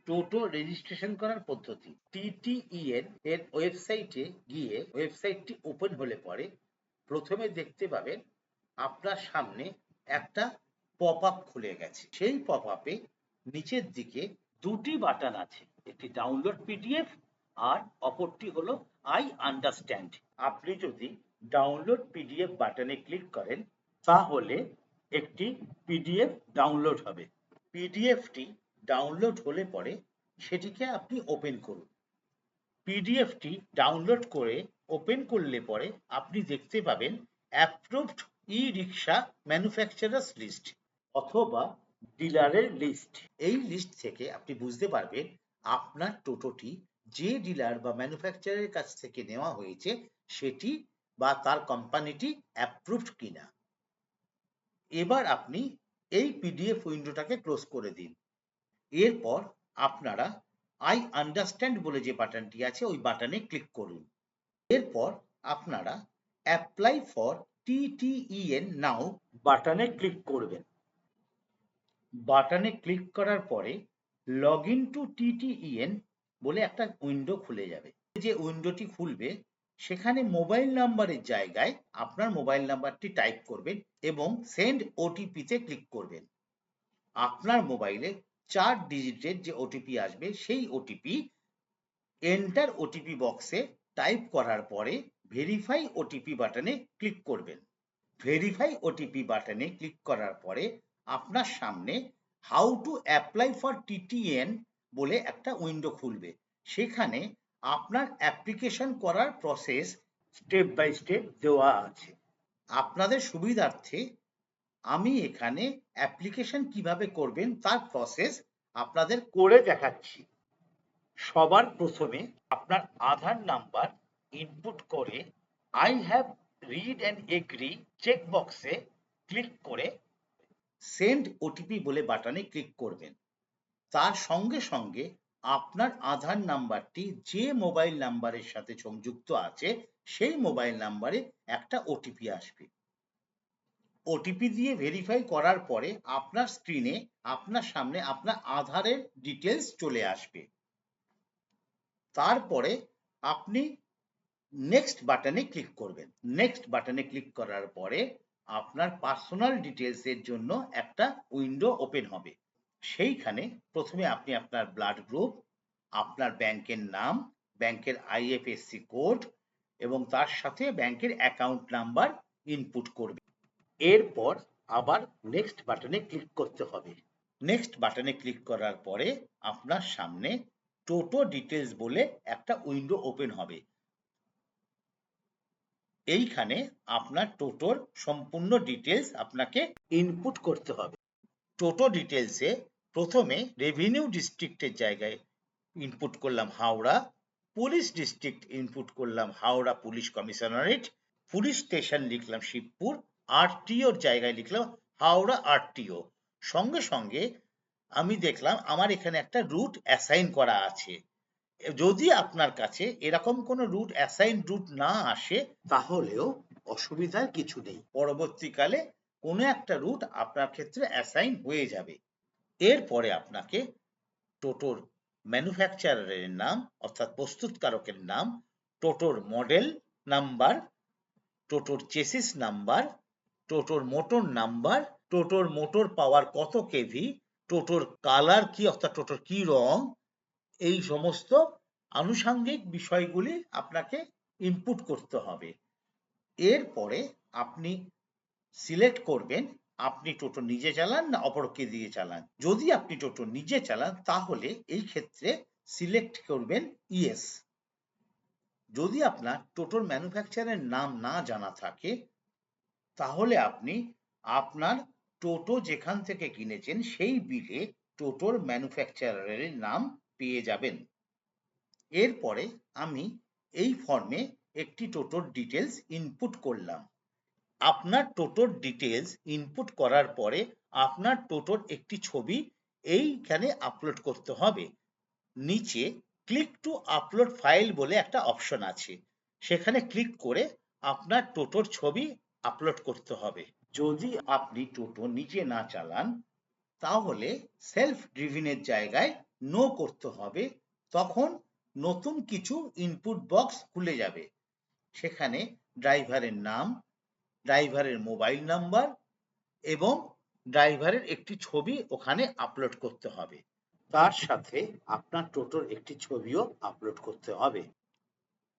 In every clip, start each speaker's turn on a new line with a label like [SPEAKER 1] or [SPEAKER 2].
[SPEAKER 1] টোটো registration করার পদ্ধতি। TTEN এর ওয়েবসাইটে গিয়ে ওয়েবসাইটটি ওপেন হলে পরে প্রথমে দেখতে পাবেন আপনার সামনে একটা পপ আপ খুলে গেছে। সেই পপ আপে নিচের দিকে দুটি বাটন আছে, একটি ডাউনলোড পিডিএফ আর অপরটি হলো আই আন্ডারস্ট্যান্ড। আপনি যদি ডাউনলোড পিডিএফ বাটনে ক্লিক করেন তাহলে একটি পিডিএফ ডাউনলোড হবে। পিডিএফটি ডাউনলোড হলে পরে সেটিকে আপনি ওপেন করুন। পিডিএফটি ডাউনলোড করে ওপেন করলে পরে আপনি দেখতে পাবেন অ্যাপ্রুভড ই রিক্সা ম্যানুফ্যাকচারার্স লিস্ট অথবা ডিলারের লিস্ট। এই লিস্ট থেকে আপনি বুঝতে পারবেন আপনার টোটোটি যে ডিলার বা ম্যানুফ্যাকচারারের কাছ থেকে নেওয়া হয়েছে সেটি বা তার কোম্পানিটি অ্যাপ্রুভড কিনা। এবার আপনি এই পিডিএফ উইন্ডোটাকে ক্লোজ করে দিন। এরপর আপনারা আই আন্ডারস্ট্যান্ড বলে যে বাটনটি আছে ওই বাটনে ক্লিক করুন। এরপর আপনারা অ্যাপ্লাই ফর TTEN নাও বাটনে ক্লিক করবেন। বাটনে ক্লিক করার পরে লগ ইন টু TTEN বলে একটা উইন্ডো খুলে যাবে। যে উইন্ডোটি খুলবে সেখানে মোবাইল নাম্বারের জায়গায় আপনার মোবাইল নাম্বারটি টাইপ করবেন এবং সেন্ড ওটিপি তে ক্লিক করবেন। আপনার মোবাইলে 4 ডিজিটের যে ওটিপি আসবে সেই ওটিপি এন্টার ওটিপি বক্সে টাইপ করার পরে ভেরিফাই ওটিপি বাটনে ক্লিক করবেন। ভেরিফাই ওটিপি বাটনে ক্লিক করার পরে আপনার সামনে how to apply for TTN বলে একটা উইন্ডো খুলবে। সেখানে আপনার অ্যাপ্লিকেশন করার প্রসেস স্টেপ বাই স্টেপ দেওয়া আছে। আপনাদের সুবিধার্থে আমি এখানে অ্যাপ্লিকেশন কিভাবে করবেন তার প্রসেস আপনাদের করে দেখাচ্ছি। সবার প্রথমে আপনার আধার নাম্বার ইনপুট করে I have read and agree check বক্সে ক্লিক করে সেন্ড ওটিপি বলে বাটনে ক্লিক করবেন। তার সঙ্গে সঙ্গে আপনার আধার নাম্বারটি যে মোবাইল নাম্বারের সাথে সংযুক্ত আছে সেই মোবাইল নাম্বারে একটা ওটিপি আসবে। ওটিপি দিয়ে ভেরিফাই করার পরে আপনার স্ক্রিনে আপনার সামনে আপনার আধারের ডিটেলস চলে আসবে। তারপরে আপনি নেক্সট বাটনে ক্লিক করবেন। নেক্সট বাটনে ক্লিক করার পরে আপনার পার্সোনাল ডিটেলস এর জন্য একটা উইন্ডো ওপেন হবে। সেইখানে প্রথমে আপনি আপনার ব্লাড গ্রুপ, আপনার ব্যাংকের নাম, ব্যাংকের IFSC কোড এবং তার সাথে ব্যাংকের অ্যাকাউন্ট নাম্বার ইনপুট করবেন। এরপর আবার নেক্সট বাটনে ক্লিক করতে হবে। নেক্সট বাটনে ক্লিক করার পরে আপনার সামনে টোটো ডিটেলস বলে একটা উইন্ডো ওপেন হবে। এইখানে আপনার টোটোর সম্পূর্ণ ডিটেলস আপনাকে ইনপুট করতে হবে। টোটো ডিটেলসে প্রথমে রেভিনিউ ডিস্ট্রিক্টের জায়গায় ইনপুট করলাম হাওড়া, পুলিশ ডিস্ট্রিক্ট ইনপুট করলাম Howrah police commissionerate, police station লিখলাম শিবপুর, RTOর জায়গায় লিখলাম হাওড়া RTO। সঙ্গে সঙ্গে আমি দেখলাম আমার এখানে একটা রুট অ্যাসাইন করা আছে। যদি আপনার কাছে এরকম কোনো রুট অ্যাসাইন রুট না আসে তাহলেও অসুবিধার কিছু নেই, পরবর্তীকালে কোনো একটা রুট আপনার ক্ষেত্রে অ্যাসাইন হয়ে যাবে। এরপরে আপনাকে টোটোর ম্যানুফ্যাকচারারের নাম অর্থাৎ প্রস্তুতকারকের নাম, টোটোর মডেল নাম্বার, টোটোর চেসিস নাম্বার, টোটোর মোটর নাম্বার, টোটোর মোটর পাওয়ার কত কেভি, টোটোর কালার কি অর্থাৎ টোটোর কি রং, এই সমস্ত আনুষঙ্গিক বিষয়গুলি আপনাকে ইনপুট করতে হবে। এরপরে আপনি সিলেক্ট করবেন আপনি টোটো নিজে চালান না অপরকে দিয়ে চালান। যদি আপনি টোটো নিজে চালান তাহলে এই ক্ষেত্রে সিলেক্ট করবেন ইয়েস। যদি আপনার টোটোর ম্যানুফ্যাকচারের নাম না জানা থাকে তাহলে আপনি আপনার টোটো যেখান থেকে কিনেছেন সেই বিলে টোটোর ম্যানুফ্যাকচারারের নাম পেয়ে যাবেন। এরপরে আমি এই ফর্মে একটি টোটোর ডিটেলস ইনপুট করলাম। আপনার টোটোর ডিটেলস ইনপুট করার পরে আপনার টোটোর একটি ছবি এইখানে আপলোড করতে হবে। নিচে ক্লিক টু আপলোড ফাইল বলে একটা অপশন আছে, সেখানে ক্লিক করে আপনার টোটোর ছবি আপলোড করতে হবে। যদি আপনি টোটো নিজে না চালান তাহলে সেলফ ড্রিভেনের জায়গায় নো করতে হবে, তখন নতুন কিছু ইনপুট বক্স খুলে যাবে। সেখানে ড্রাইভারের নাম, ড্রাইভারের মোবাইল নাম্বার এবং ড্রাইভারের একটি ছবি ওখানে আপলোড করতে হবে। তার সাথে আপনার টোটোর একটি ছবিও আপলোড করতে হবে।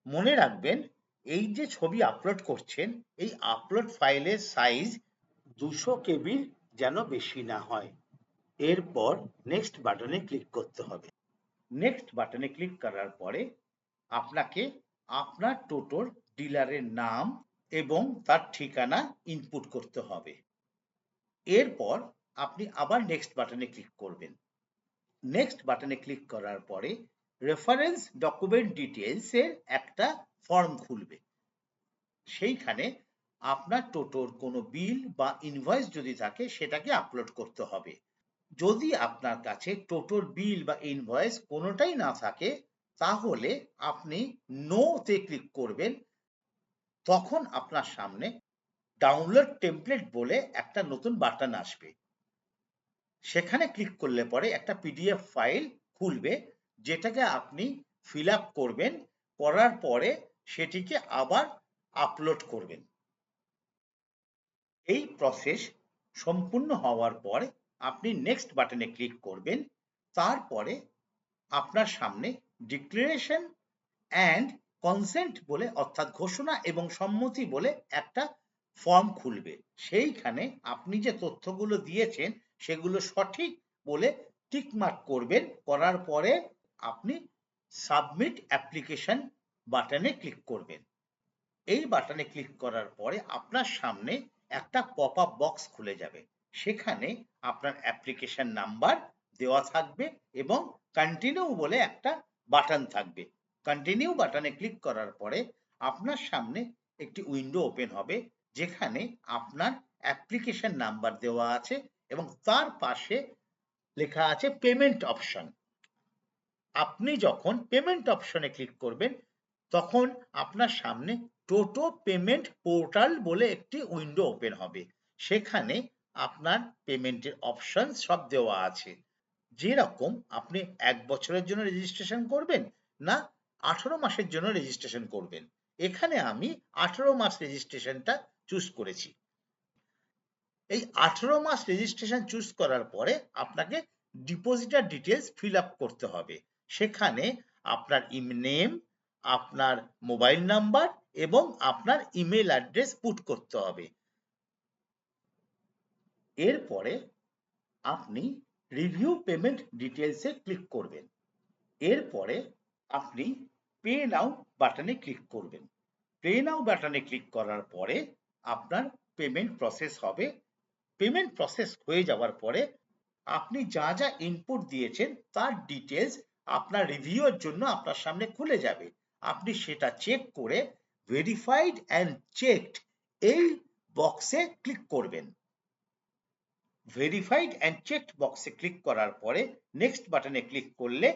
[SPEAKER 1] মনে রাখবেন, এই যে ছবি আপলোড করছেন, এই আপলোড ফাইলের সাইজ 200 কেবির যেন বেশি না হয়। এরপর নেক্সট বাটনে ক্লিক করতে হবে। নেক্সট বাটনে ক্লিক করার পরে আপনাকে আপনার টোটোর ডিলারের নাম এবং তার ঠিকানা ইনপুট করতে হবে। এরপর আপনি আবার নেক্সট বাটনে ক্লিক করবেন। নেক্সট বাটনে ক্লিক করার পরে রেফারেন্স ডকুমেন্ট ডিটেলস এর একটা ফর্ম খুলবে। সেইখানে আপনার টোটোর কোনো বিল বা ইনভয়েস যদি থাকে সেটাকে আপলোড করতে হবে। যদি আপনার কাছে টোটোর বিল বা ইনভয়েস কোনোটাই না থাকে, তাহলে আপনি নো তে ক্লিক করবেন। তখন আপনার সামনে ডাউনলোড টেমপ্লেট বলে একটা নতুন বাটন আসবে। সেখানে ক্লিক করলে পরে একটা পিডিএফ ফাইল খুলবে, যেটাকে আপনি ফিল আপ করবেন। করার পরে সেটিকে আবার আপলোড করবেন। এই প্রসেস সম্পূর্ণ হওয়ার পর আপনি নেক্সট বাটনে ক্লিক করবেন। তারপরে আপনার সামনে ডিক্লারেশন অ্যান্ড কনসেন্ট বলে, অর্থাৎ ঘোষণা এবং সম্মতি বলে একটা ফর্ম খুলবে। সেইখানে আপনি যে তথ্যগুলো দিয়েছেন সেগুলো সঠিক বলে টিক মার্ক করবেন। করার পরে আপনি সাবমিট অ্যাপ্লিকেশন বাটনে ক্লিক করবেন। এই বাটনে ক্লিক করার পরে আপনার সামনে একটা পপ আপ বক্স খুলে যাবে। সেখানে আপনার অ্যাপ্লিকেশন নাম্বার দেওয়া থাকবে এবং কন্টিনিউ বলে একটা বাটন থাকবে। কন্টিনিউ বাটনে ক্লিক করার পরে আপনার সামনে একটি উইন্ডো ওপেন হবে, যেখানে আপনার অ্যাপ্লিকেশন নাম্বার দেওয়া আছে এবং তার পাশে লেখা আছে পেমেন্ট অপশন। আপনি যখন পেমেন্ট অপশনে ক্লিক করবেন, তখন আপনার সামনে টোটো পেমেন্ট পোর্টাল বলে একটি উইন্ডো ওপেন হবে। সেখানে আপনার পেমেন্টের অপশন সব দেওয়া আছে। যেরকম আপনি 1 বছরের জন্য রেজিস্ট্রেশন করবেন না 18 মাসের জন্য রেজিস্ট্রেশন করবেন। এখানে আমি 18 মাস রেজিস্ট্রেশনটা চুজ করেছি। এই 18 মাস রেজিস্ট্রেশন চুজ করার পরে আপনাকে ডিপোজিটার ডিটেলস ফিল আপ করতে হবে। সেখানে আপনার নেম, আপনার মোবাইল নাম্বার এবং আপনার ইমেল অ্যাড্রেস পুট করতে হবে। এরপরে আপনি রিভিউ পেমেন্ট ডিটেলস এ ক্লিক করবেন। এরপরে আপনি পে নাও বাটনে ক্লিক করবেন। পে নাও বাটনে ক্লিক করার পরে আপনার পেমেন্ট প্রসেস হবে। পেমেন্ট প্রসেস হয়ে যাওয়ার পরে আপনি যা যা ইনপুট দিয়েছেন তার ডিটেলস আপনার রিভিউ এর জন্য আপনার সামনে খুলে যাবে। আপনি সেটা চেক করে ভেরিফাইড অ্যান্ড চেকড এই বক্সে ক্লিক করবেন। ভেরিফাইড অ্যান্ড চেকড বক্সে ক্লিক করার পরে নেক্সট বাটনে ক্লিক করলে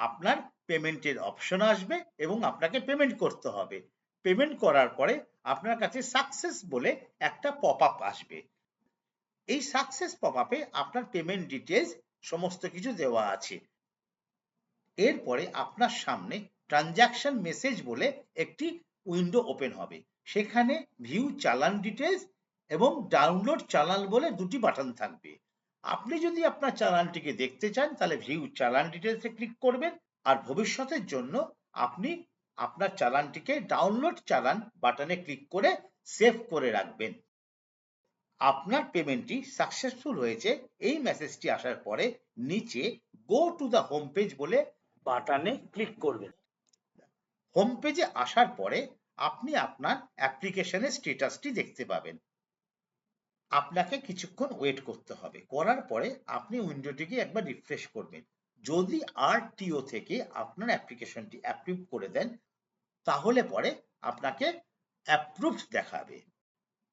[SPEAKER 1] আপনার পেমেন্টের অপশন আসবে এবং আপনাকে পেমেন্ট করতে হবে। পেমেন্ট করার পরে আপনার কাছে সাকসেস বলে একটা পপ আপ আসবে। এই সাকসেস পপ আপে আপনার পেমেন্ট ডিটেলস সমস্ত কিছু দেওয়া আছে। এরপরে আপনার সামনে ট্রানজাকশন মেসেজ বলে একটি উইন্ডো ওপেন হবে। সেখানে ভিউ চালান ডিটেলস এবং ডাউনলোড চালান বলে দুটি বাটন থাকবে। আপনি যদি আপনার চালানটিকে দেখতে চান তাহলে ভিউ চালান ডিটেলসে ক্লিক করবেন, আর ভবিষ্যতের জন্য আপনি আপনার চালানটিকে ডাউনলোড চালান বাটনে ক্লিক করে সেভ করে রাখবেন। আপনার পেমেন্টটি সাকসেসফুল হয়েছে এই মেসেজটি আসার পরে নিচে go to the home page বলে বাটনে ক্লিক করবেন। হোম পেজে আসার পরে আপনি আপনার অ্যাপ্লিকেশনের স্ট্যাটাসটি দেখতে পাবেন। আপনাকে কিছুক্ষণ ওয়েট করতে হবে। করার পরে আপনি উইন্ডোটিকে একবার রিফ্রেশ করবেন। যদি আরটিও থেকে আপনার অ্যাপ্লিকেশনটি অ্যাপ্রুভ করে দেন, তাহলে পরে আপনাকে অ্যাপ্রুভড দেখাবে।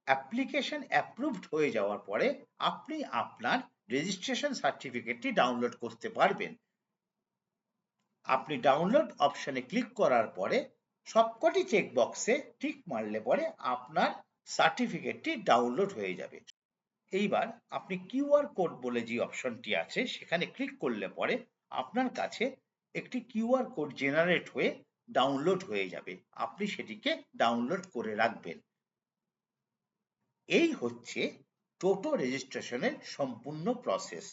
[SPEAKER 1] অ্যাপ্লিকেশন অ্যাপ্রুভড হয়ে যাওয়ার পরে আপনি আপনার রেজিস্ট্রেশন সার্টিফিকেটটি ডাউনলোড করতে পারবেন। আপনি ডাউনলোড অপশনে ক্লিক করার পরে সবকটি চেক বক্সে টিক মারলে পরে আপনার সার্টিফিকেটটি ডাউনলোড হয়ে যাবে। এইবার আপনি কিউআর কোড বলে যে অপশনটি আছে সেখানে ক্লিক করলে পরে আপনার কাছে একটি কিউআর কোড জেনারেট হয়ে ডাউনলোড হয়ে যাবে। আপনি সেটিকে ডাউনলোড করে রাখবেন। এই হচ্ছে টোটো রেজিস্ট্রেশনের সম্পূর্ণ প্রসেস।